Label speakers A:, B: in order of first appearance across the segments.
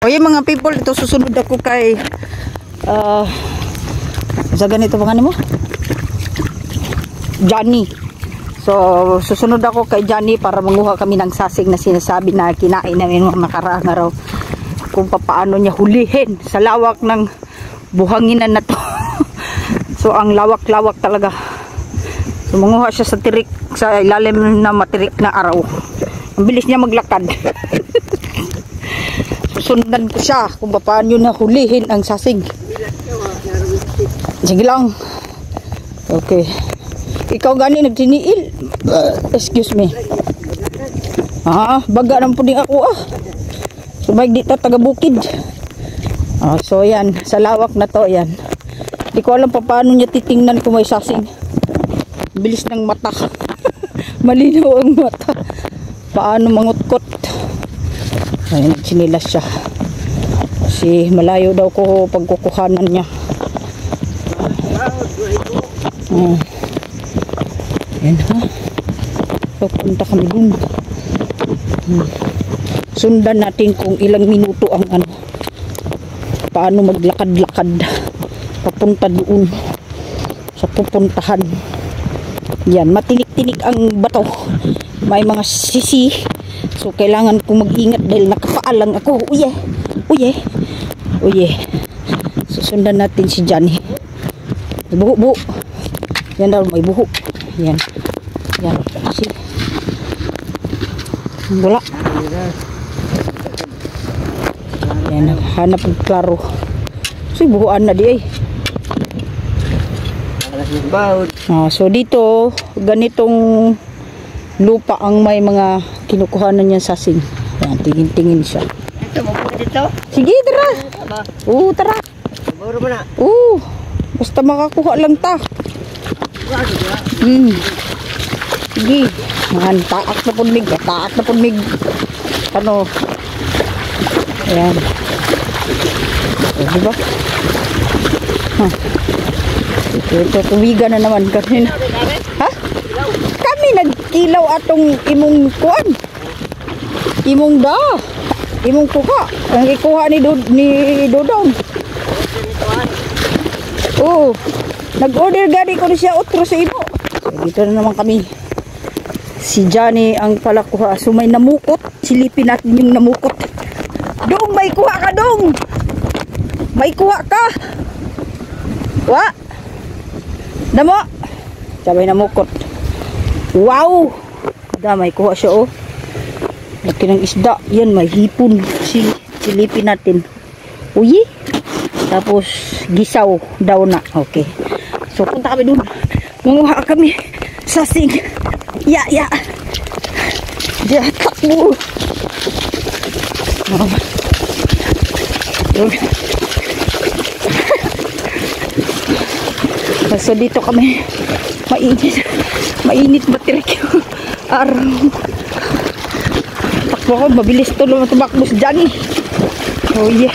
A: Okay mga people, ito susunod ako kay sa ganito pangalan mo? Johnny. So susunod ako kay Johnny para manguha kami ng sasig na sinasabi na kinain namin mga nakaraang araw. Kung paano niya hulihin sa lawak ng buhanginan na to. So ang lawak-lawak talaga. So manguha siya sa tirik, sa ilalim na matirik na araw. Ang bilis niya maglakad. Susundan ko siya kung paano na hulihin ang sasig. Sige lang. Okay. Ikaw gani nagtiniil. Excuse me. Baga ng puding ako So baik dito taga bukid. So yan, sa lawak na to yan. Di ko alam paano niya titingnan kung may sasig. Bilis ng mata. Malinaw ang mata. Paano mangutkot. Ay, nagsinilas siya. Kasi malayo daw ko pagkukuhanan niya. Yan ha. Pupunta kami dun. Sundan natin kung ilang minuto ang paano maglakad-lakad papunta doon sa pupuntahan. Yan, matinik-tinik ang bato. May mga sisi. So kailangan kong mag-ingat dahil nakapaalang ako. Uye. Susundan natin si Johnny. Buho. Yan daw, may buho. Yan. See? Wala. Yan, hanap ng klaro. So buhuan na di so dito, ganitong lupa ang may mga kinukuhanan niya sasig. Yan, tingin-tingin siya.
B: Ito, mabuha dito?
A: Sige, tara. Tara.
B: Baro mo na.
A: Basta makakuha lang ta. Sige. Taak na punmig. Ano? Ayan. Diba? Ito, tuwigan na naman kanina. Ha? Kami nagkilaw atong imong kuan. Imong kuha. Ang ikuha ni Dodong. Nag-order gani ko na siya otro sa imo. Dito na naman kami. Si Johnny ang palakuha. So may namukot. Silipin natin yung namukot. Dong, may kuha ka dong. May kuha ka. Damo. Sabay namukot. Wow. May kuha siya Laki ng isda. Yan, may hipon. Silipin natin. Uyi. Tapos gisaw daw na. Okay. So punta kami dun. Manguha kami. Sasig. Ya. Diyan, takbo. So dito kami. Mainit batirik yung araw. Takbo ko. Mabilis to tumakbo si Johnny. Oh yeah.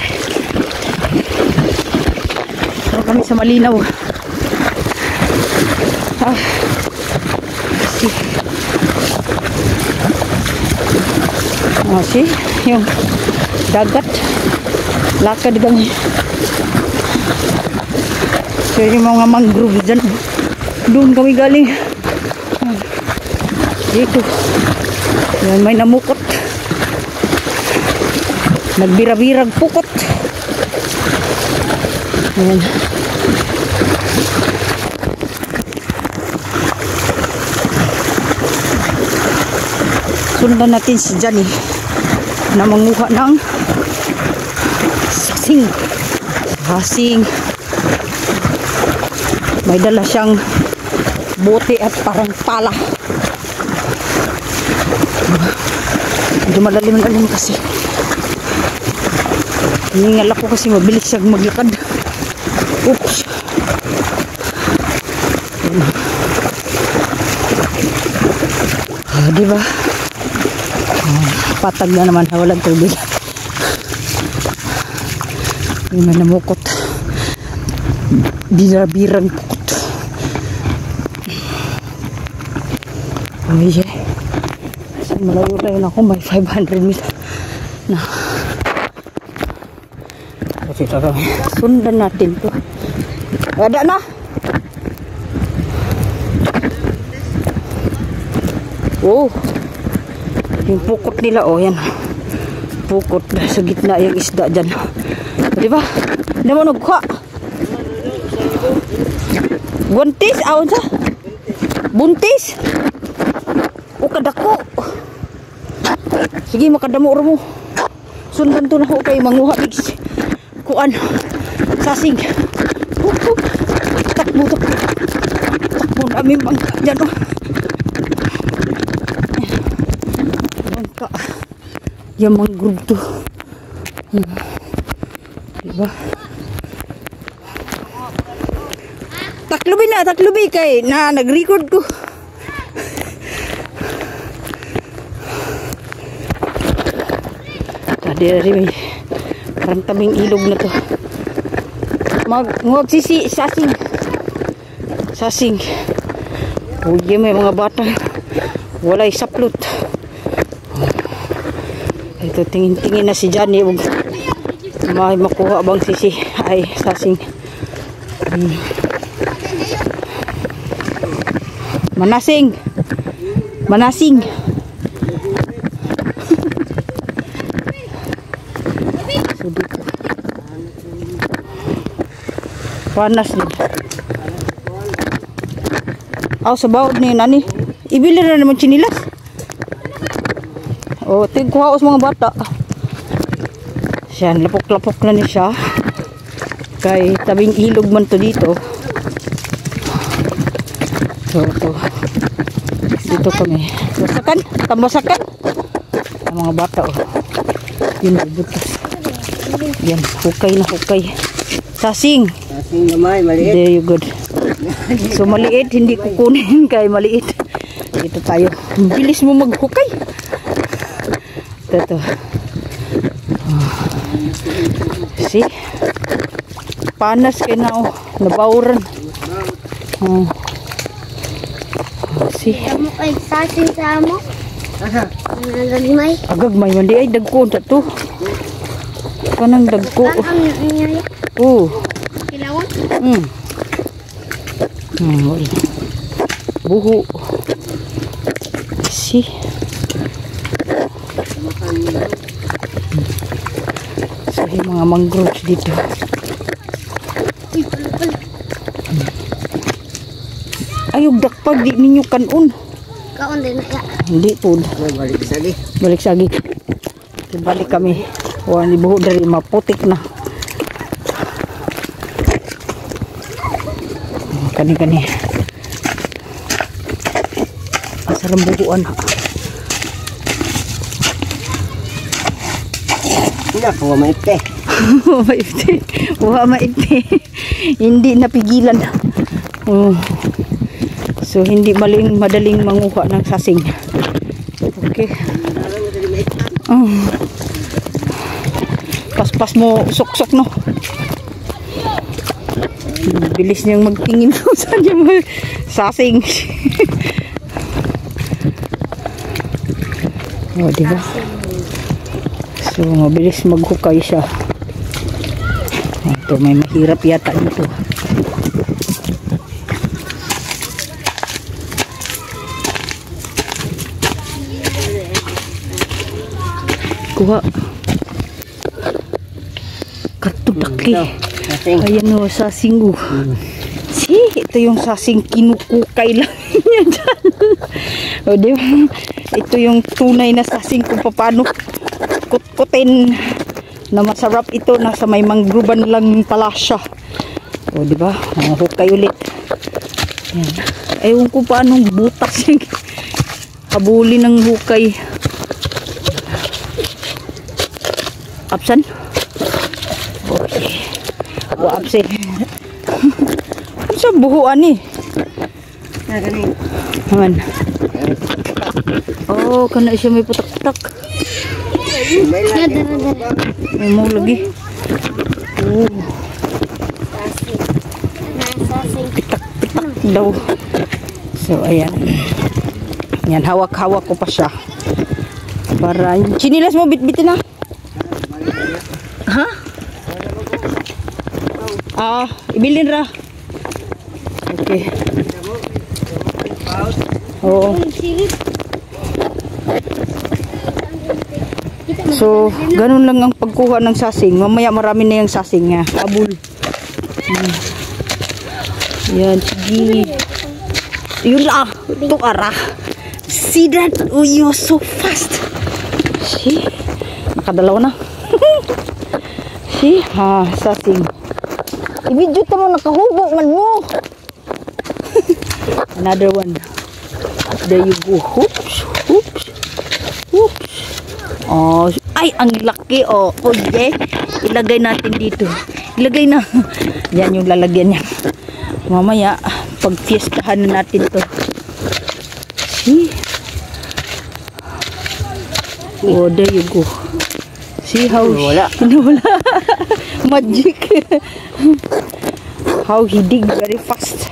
A: So kami sa malinaw. See, yung dagat, lakad kami. So yung mga mangrove dyan, doon kami galing. Dito, yan, may namukot. Nagbira-birag pukot. Ayan. Sundan natin si Johnny na manguha ng sasing. May dala siyang bote at parang pala. Medyo malalim kasi. Hiningal ako kasi mabilis siyang maglakad. Oops. Diba? Patag na naman, walang tubig. Yung na namukot. Birang pukot. Ay, malayo na yun ako, may 500 meter na. Dito kami. Sundan natin to. Ada na. Oh. Yung pukot nila, oh, yan. Pukot sa gitna yung isda dyan. Di ba? Hindi mo nagkuha. Buntis? Awan sa? Buntis? O kadako. Sige, makadamo mo. Sundan to na ho kayo manguha. Kuan. Sasing. Takbo, takbo. Takbo namin bangka dyan, oh. Bangka. Yung mangrove to. Diba? Taklubi kay na nag-record ko. Tadi rin parang tabing ilog na to. Huwag sasing. Sasing. Uy, may mga bata. Walay saplot. Ito, tingin-tingin na si Johnny. May makuha bang sisi ay sasing. Manasing. So, dito. Panas din. Sa bawod ni nani. Ibili na naman chinilas. Tingkuha sa mga bata. Siyan, lapok-lapok na ni siya. Kay tabing ilog man to dito. So, dito kami. Tambasakan. Ang mga bata, oh. Yun, butas. Yan, hukay. Sasing.
B: Sasing naman, maliit.
A: There you good. So, maliit, hindi kukunin kay maliit. Dito tayo. Bilis mo maghukay. Ito. See? Panas kayo na, oh. Nabawran. See?
C: Kamu ay sasing sa amo? Nagagmay?
A: Agagmay man di ay dagko na to. Kanang dagko.
C: Ang nangyaya?
A: Oh.
C: Kilawang?
A: Buho. See? So, yung mga mangroves dito. Ayog dakpag di ninyo kanon.
C: Kaon din na ya.
A: Hindi po. Balik sagi. Balik kami. Wala buho dari maputik na. Kani. Sarang buhuan.
B: Huwag maite.
A: Huwag maite. Hindi napigilan. So, hindi madaling manguha ng sasing. Okay. Paspas mo, sok-sok, no? Bilis niyang magtingin kung saan yung sasing. Diba? So, mabilis maghukay siya. Ito, may mahirap yata dito. Kuha. Katudaki. Ayan o, sasing o. Ito yung sasing kinukukay lang niya dyan. O, diba? Ito yung tunay na sasing kung paano kutkutin na masarap ito. Nasa may manggroban lang pala siya. O, diba? Hukay ulit. Ayan. Ewan ko paano butas yung kabuli ng hukay. Absan? Okay. Absan. Sa buhuan ni. Aman. Oh, kana siya may putak-putak. May mo lagi. Oh. Pitak-pitak daw. So, ayan. Yan, hawak-hawak ko pa siya. Para, chinilas mo, bit-bitin na. Ha? Ibilin ra. Okay. Oo. So, ganun lang ang pagkuha ng sasing. Mamaya marami na yung sasing nga. Abul. Yan, sige. Yun lang. Ito ara. See that? Oh, you're so fast. See? Nakadalaw na. See? Sasing. I-video ka mo, nakahubo man mo. Another one. There you go. Hoops, hoops, hoops. Oh, ay, ang laki. Oh, okay. Ilagay natin dito. Ilagay na. Yan yung lalagyan niya. Mamaya, pag-fiestahan na natin to. See? Oh, there you go. See how
B: Wala.
A: Wala. Magic. How he dig very fast.